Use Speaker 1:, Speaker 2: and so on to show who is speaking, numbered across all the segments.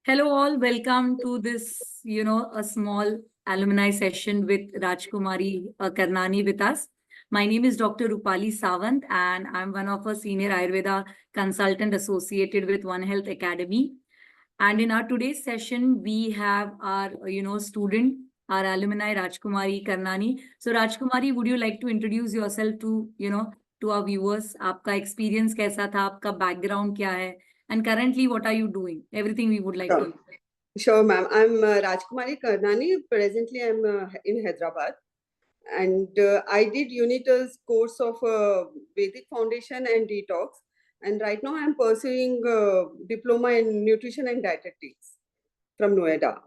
Speaker 1: Hello all, welcome to this, a small alumni session with Rajkumari Karnani with us. My name is Dr. Rupali Sawant and I'm one of a senior Ayurveda consultant associated with One Health Academy. And in our today's session, we have our, student, our alumni Rajkumari Karnani. So Rajkumari, would you like to introduce yourself to our viewers? Aapka experience kaisa tha? Aapka background kya hai? And currently, what are you doing? Everything we would like to
Speaker 2: Sure,
Speaker 1: know.
Speaker 2: sure, ma'am. I'm Rajkumari Karnani. Presently, I'm in Hyderabad, and I did Unital's course of Vedic Foundation and Detox, and right now I'm pursuing diploma in nutrition and dietetics from Noida.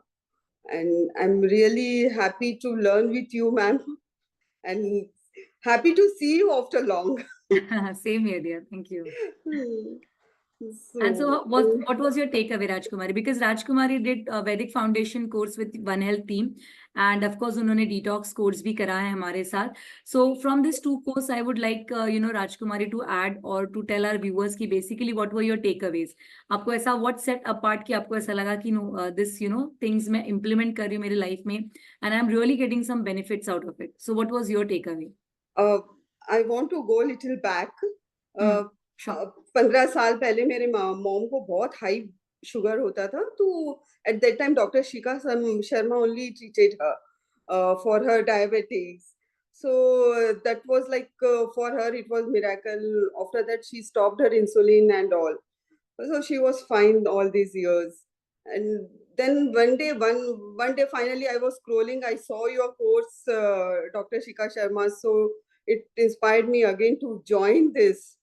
Speaker 2: And I'm really happy to learn with you, ma'am, and happy to see you after long.
Speaker 1: Same here, dear. Thank you. And so,
Speaker 2: So,
Speaker 1: what was your takeaway, Rajkumari? Because Rajkumari did a Vedic Foundation course with One Health team, and of course, उन्होंने detox course भी करा है हमारे साथ. So, from this two course, I would like Rajkumari to add or to tell our viewers कि basically what were your takeaways? आपको ऐसा what set apart कि आपको ऐसा लगा कि this things मैं implement कर रही हूँ मेरी life में, and I'm really getting some benefits out of it. So, what was your takeaway?
Speaker 2: I want to go a little back.
Speaker 1: Sure.
Speaker 2: 15 साल पहले मेरे मॉम को बहुत हाई शुगर होता था, तो at that time doctor Shikha Sharma only treated her for her diabetes. So that was like for her it was miracle. After that she stopped her insulin and all, so she was fine all these years. And then one day finally I was scrolling, I saw your course, Dr. Shikha Sharma, so it inspired me again to join this,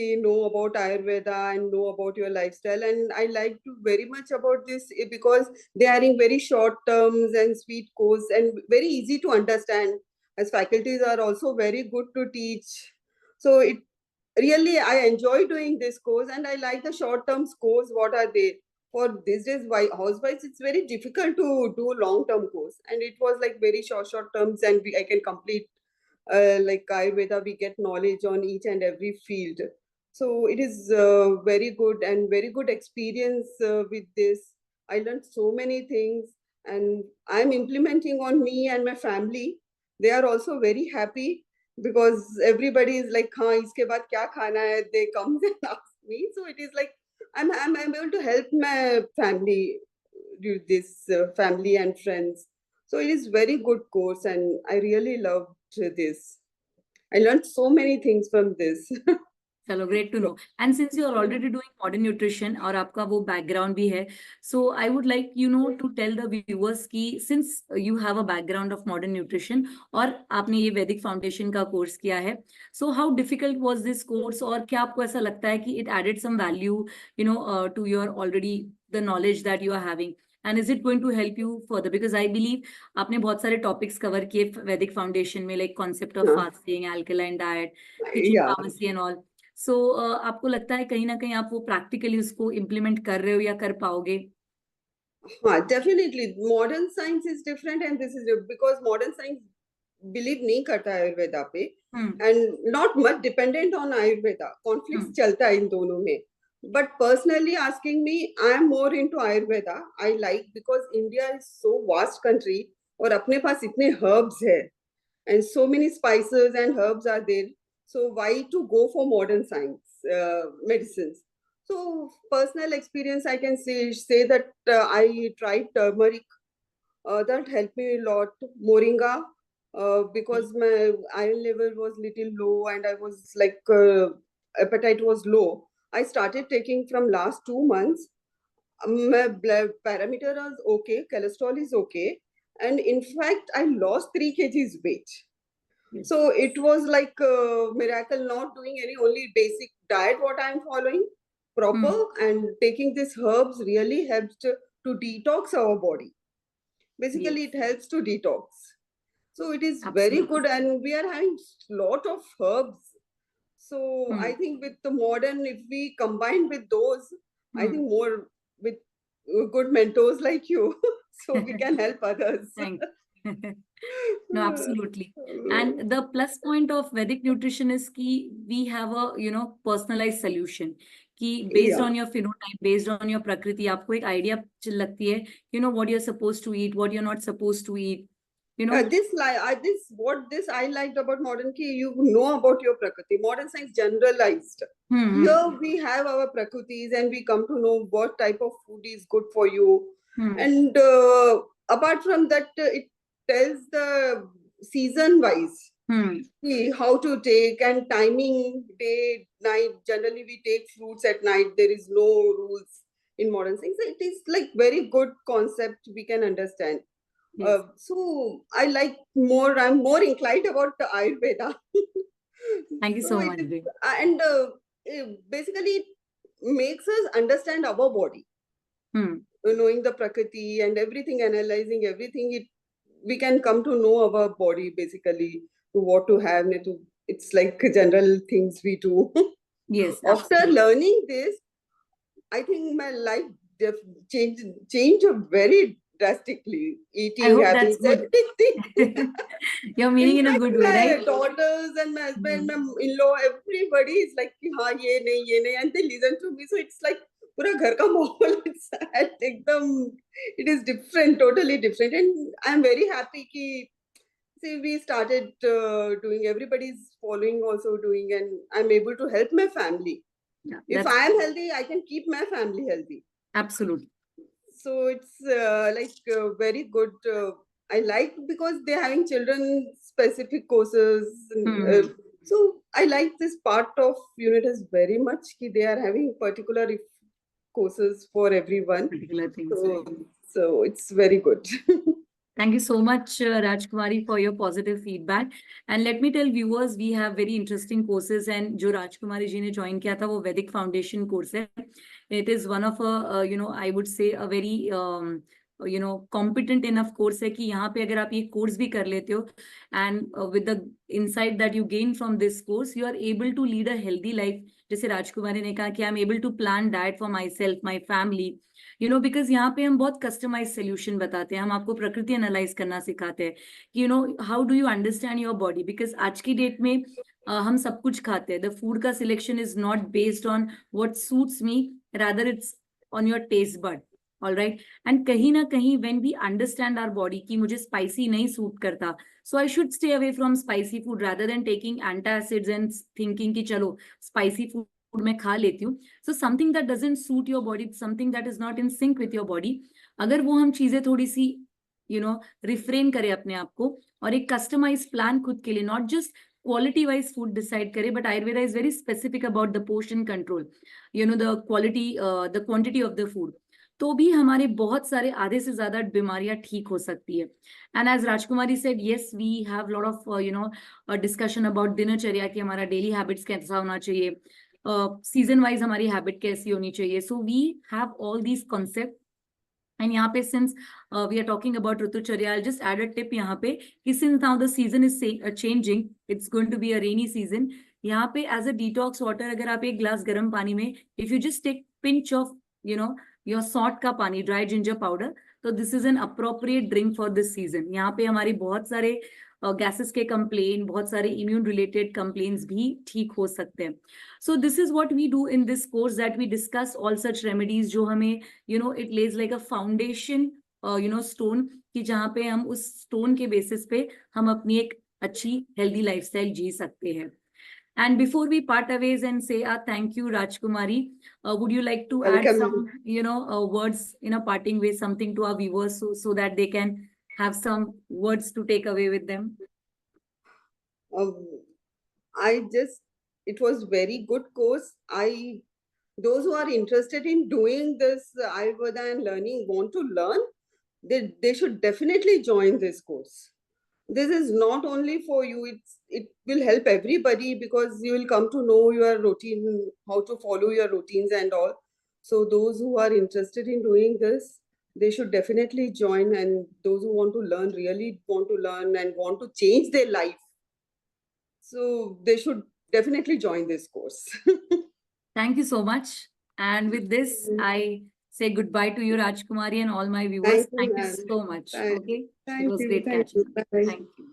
Speaker 2: know about Ayurveda and know about your lifestyle. And I liked very much about this because they are in very short terms and sweet course and very easy to understand, as faculties are also very good to teach. So it really, I enjoy doing this course, and I like the short term course. What are they? For these days, why housewives, it's very difficult to do long term course, and it was like very short terms, and I can complete like Ayurveda, we get knowledge on each and every field. So it is very good and very good experience with this. I learned so many things, and I'm implementing on me and my family. They are also very happy because everybody is like, "हाँ, इसके बाद क्या खाना है?" They come and ask me. So it is like I'm able to help my family do this, family and friends. So it is very good course, and I really loved this. I learned so many things from this.
Speaker 1: चलो great to know. And since you are already doing modern nutrition और आपका वो background भी है, so I would like to tell the viewers कि since you have a background of modern nutrition और आपने ये Vedic Foundation का course किया है, so how difficult was this course और क्या आपको ऐसा लगता है कि it added some value to your already the knowledge that you are having? And is it going to help you further? Because I believe आपने बहुत सारे topics cover किए Vedic Foundation में, like concept of fasting, alkaline diet, kitchen
Speaker 2: Yeah.
Speaker 1: pharmacy and all. सो आपको लगता है कहीं ना कहीं आप वो प्रैक्टिकली उसको इम्प्लीमेंट कर रहे हो या कर पाओगे?
Speaker 2: हाँ, definitely modern science is different, and this is because modern science believe नहीं करता आयुर्वेदा पे, and not much dependent on Ayurveda. Conflicts चलता है इन दोनों में. But personally asking me, I am more into Ayurveda. I like because India is so vast country और अपने पास इतने herbs है and so many spices and herbs are there. So why to go for modern science, medicines? So personal experience, I can say that I tried turmeric. That helped me a lot. Moringa, because my iron level was little low and I was like appetite was low. I started taking from last 2 months. My blood parameter is okay, cholesterol is okay, and in fact I lost 3 kgs weight. So it was like a miracle, not doing any only basic diet what I'm following proper, and taking these herbs really helps to detox our body. Basically, it helps to detox. So it is very good, and we are having lot of herbs. So I think with the modern, if we combine with those, I think more with good mentors like you, so we can help others.
Speaker 1: Thanks. No, absolutely. And the plus point of Vedic nutrition is कि we have a personalized solution. कि based
Speaker 2: Yeah.
Speaker 1: on your phenotype, based on your prakriti, आपको एक idea लगती है, you know, what you're supposed to eat, what you're not supposed to eat, you know.
Speaker 2: This I liked about modern ki you know about your prakriti. Modern science generalized.
Speaker 1: Hmm.
Speaker 2: Here we have our prakritis and we come to know what type of food is good for you.
Speaker 1: Hmm.
Speaker 2: And apart from that, it tells the season wise
Speaker 1: Hmm.
Speaker 2: how to take and timing, day, night. Generally, we take fruits at night. There is no rules in modern science. It is like very good concept we can understand.
Speaker 1: Yes.
Speaker 2: So I like more. I'm more inclined about the Ayurveda.
Speaker 1: Thank you
Speaker 2: So
Speaker 1: so
Speaker 2: it
Speaker 1: much,
Speaker 2: is,
Speaker 1: Bhi.
Speaker 2: and basically it makes us understand our body.
Speaker 1: Hmm.
Speaker 2: Knowing the prakriti and everything, analyzing everything, we can come to know our body basically, to what to have. It's like general things we do.
Speaker 1: Yes,
Speaker 2: After
Speaker 1: absolutely.
Speaker 2: learning this, I think my life changed very drastically.
Speaker 1: I
Speaker 2: Eating
Speaker 1: hope that's
Speaker 2: habits,
Speaker 1: good.
Speaker 2: everything.
Speaker 1: You're
Speaker 2: In
Speaker 1: meaning in a
Speaker 2: fact,
Speaker 1: good way,
Speaker 2: my
Speaker 1: right?
Speaker 2: daughters and my husband, my in-law, everybody is like, "हाँ ये नहीं," and they listen to me. So it's like पूरा घर का माहौल it's एकदम it is different, totally different, and I'm very happy कि see we started doing. Everybody's following, also doing, and I'm able to help my family.
Speaker 1: Yeah,
Speaker 2: If
Speaker 1: that's
Speaker 2: I am healthy, I can keep my family healthy.
Speaker 1: absolutely.
Speaker 2: So it's very good. I like because they're having children specific courses. So I like this part of Unitas very much. They are having particular courses for everyone.
Speaker 1: Particular things,
Speaker 2: So,
Speaker 1: right?
Speaker 2: so it's very good.
Speaker 1: Thank you so much, Rajkumari, for your positive feedback. And let me tell viewers, we have very interesting courses. And जो राजकुमारी जी ने join किया था वो Vedic Foundation course है. It is one of a, you know, I would say a very, you know, competent enough course है कि यहाँ पे अगर आप ये course भी कर लेते हो, and with the insight that you gain from this course, you are able to lead a healthy life. जैसे राजकुमारी ने कहा कि I'm able to plan diet for myself, my family. You know because यहाँ पे हम बहुत कस्टमाइज सोल्यूशन बताते हैं, हम आपको प्रकृति एनालाइज करना सिखाते हैं कि you know how do you understand your body, because आज की डेट में हम सब कुछ खाते हैं. द फूड का selection is not based on what suits me, rather it's on your taste bud. All right. And कहीं ना कहीं when we understand our body कि मुझे स्पाइसी नहीं सूट करता, so I should stay away from spicy food rather than taking antacids and thinking कि चलो spicy food मैं खा लेती हूँ. So something that doesn't suit your body, something that is not in sync with your body, अगर वो हम चीजें थोड़ी सी यू नो रिफ्रेन करें अपने आप को और एक कस्टमाइज प्लान खुद के लिए, not just quality wise food decide करें, but Ayurveda is very specific about the portion control, you know the quality the quantity of the food, तो भी हमारे बहुत सारे आधे से ज्यादा बीमारियां ठीक हो सकती है. And as Rajkumari said, yes we have lot of you know discussion about दिनचर्या की, हमारा डेली हैबिट्स कैसा होना चाहिए, सीजन वाइज हमारी हैबिट कैसी होनी चाहिए. So we have all these concept. And यहाँ पे since we are talking about ritucharya, I just add a tip यहाँ पे कि since now the season is changing, it's going to be a rainy season, यहाँ पे एज अ डिटॉक्स वाटर अगर आप एक ग्लास गर्म पानी में if you just take pinch of you know your salt का पानी, ड्राई जिंजर पाउडर, तो this is an appropriate drink for this season. यहाँ पे हमारी बहुत सारे गैसेस के कंप्लेन, बहुत सारे इम्यून रिलेटेड कंप्लेन्स भी ठीक हो सकते हैं. So this is what we do in this course, that we discuss all such remedies जो हमें you know it lays like a foundation you know stone, कि जहाँ पे हम उस स्टोन के बेसिस पे हम अपनी एक अच्छी हेल्दी लाइफस्टाइल जी सकते हैं. And before we part ways and say thank you, Rajkumari, would you like to add
Speaker 2: Welcome.
Speaker 1: some, you know, words in a parting way, something to our viewers, so that they can have some words to take away with them?
Speaker 2: It was very good course. Those who are interested in doing this Ayurveda and learning, want to learn, they should definitely join this course. This is not only for you, it will help everybody because you will come to know your routine, how to follow your routines and all. So those who are interested in doing this, they should definitely join, and those who want to learn, really want to learn and want to change their life, so they should definitely join this course.
Speaker 1: Thank you so much. And with this, I say goodbye to you, Rajkumari, and all my viewers.
Speaker 2: Thank you,
Speaker 1: Thank you
Speaker 2: ma'am.
Speaker 1: so much. Okay. It
Speaker 2: Thank
Speaker 1: was
Speaker 2: you.
Speaker 1: great
Speaker 2: Thank
Speaker 1: catching
Speaker 2: you.
Speaker 1: up.
Speaker 2: Bye.
Speaker 1: Thank you.